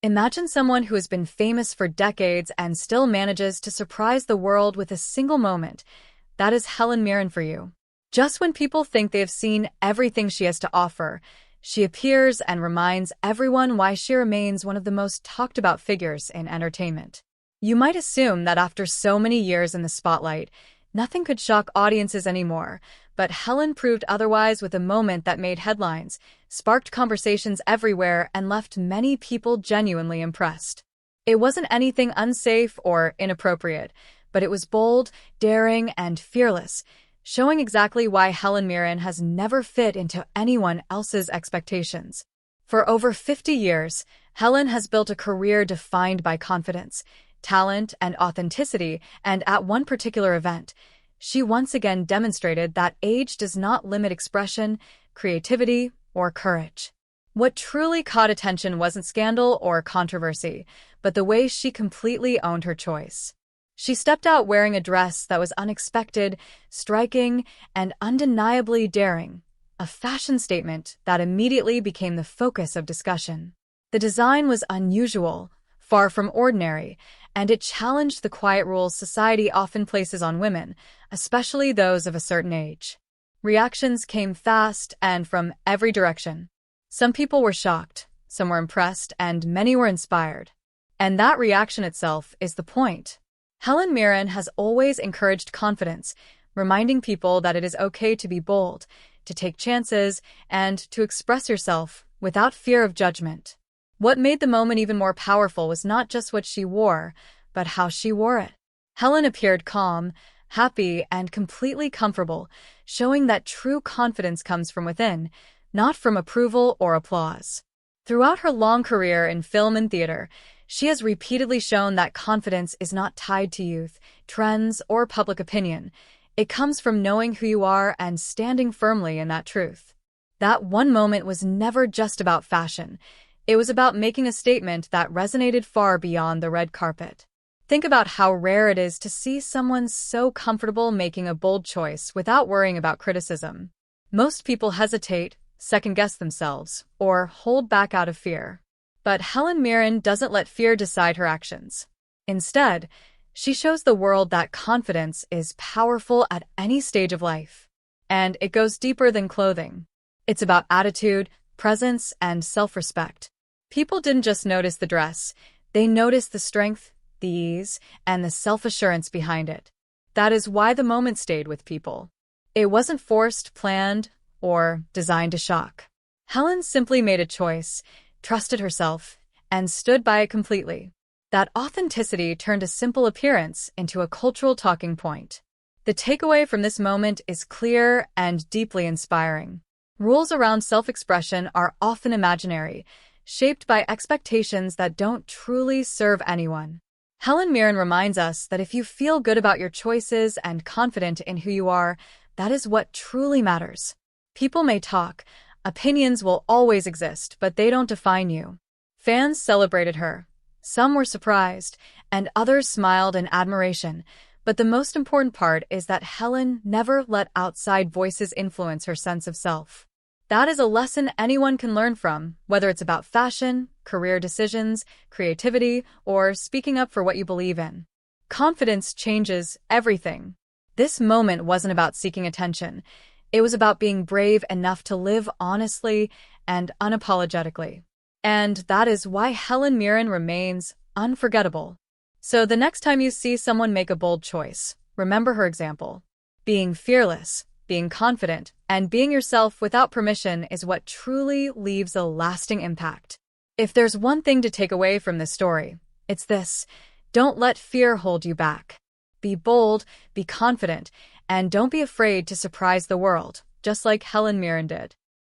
Imagine someone who has been famous for decades and still manages to surprise the world with a single moment. That is Helen Mirren for you. Just when people think they have seen everything she has to offer, she appears and reminds everyone why she remains one of the most talked about figures in entertainment. You might assume that after so many years in the spotlight, nothing could shock audiences anymore, but Helen proved otherwise with a moment that made headlines, sparked conversations everywhere, and left many people genuinely impressed. It wasn't anything unsafe or inappropriate, but it was bold, daring, and fearless, showing exactly why Helen Mirren has never fit into anyone else's expectations. For over 50 years, Helen has built a career defined by confidence, talent, and authenticity, and at one particular event, she once again demonstrated that age does not limit expression, creativity, or courage. What truly caught attention wasn't scandal or controversy, but the way she completely owned her choice. She stepped out wearing a dress that was unexpected, striking, and undeniably daring, a fashion statement that immediately became the focus of discussion. The design was unusual, far from ordinary, and it challenged the quiet rules society often places on women, especially those of a certain age. Reactions came fast and from every direction. Some people were shocked, some were impressed, and many were inspired. And that reaction itself is the point. Helen Mirren has always encouraged confidence, reminding people that it is okay to be bold, to take chances, and to express yourself without fear of judgment. What made the moment even more powerful was not just what she wore, but how she wore it. Helen appeared calm, happy, and completely comfortable, showing that true confidence comes from within, not from approval or applause. Throughout her long career in film and theater, she has repeatedly shown that confidence is not tied to youth, trends, or public opinion. It comes from knowing who you are and standing firmly in that truth. That one moment was never just about fashion. It was about making a statement that resonated far beyond the red carpet. Think about how rare it is to see someone so comfortable making a bold choice without worrying about criticism. Most people hesitate, second-guess themselves, or hold back out of fear. But Helen Mirren doesn't let fear decide her actions. Instead, she shows the world that confidence is powerful at any stage of life. And it goes deeper than clothing. It's about attitude, presence, and self-respect. People didn't just notice the dress, they noticed the strength, the ease, and the self-assurance behind it. That is why the moment stayed with people. It wasn't forced, planned, or designed to shock. Helen simply made a choice, trusted herself, and stood by it completely. That authenticity turned a simple appearance into a cultural talking point. The takeaway from this moment is clear and deeply inspiring. Rules around self-expression are often imaginary, shaped by expectations that don't truly serve anyone. Helen Mirren reminds us that if you feel good about your choices and confident in who you are, that is what truly matters. People may talk, opinions will always exist, but they don't define you. Fans celebrated her. Some were surprised, and others smiled in admiration. But the most important part is that Helen never let outside voices influence her sense of self. That is a lesson anyone can learn from, whether it's about fashion, career decisions, creativity, or speaking up for what you believe in. Confidence changes everything. This moment wasn't about seeking attention. It was about being brave enough to live honestly and unapologetically. And that is why Helen Mirren remains unforgettable. So the next time you see someone make a bold choice, remember her example. Being fearless, being confident, and being yourself without permission is what truly leaves a lasting impact. If there's one thing to take away from this story, it's this: don't let fear hold you back. Be bold, be confident, and don't be afraid to surprise the world, just like Helen Mirren did.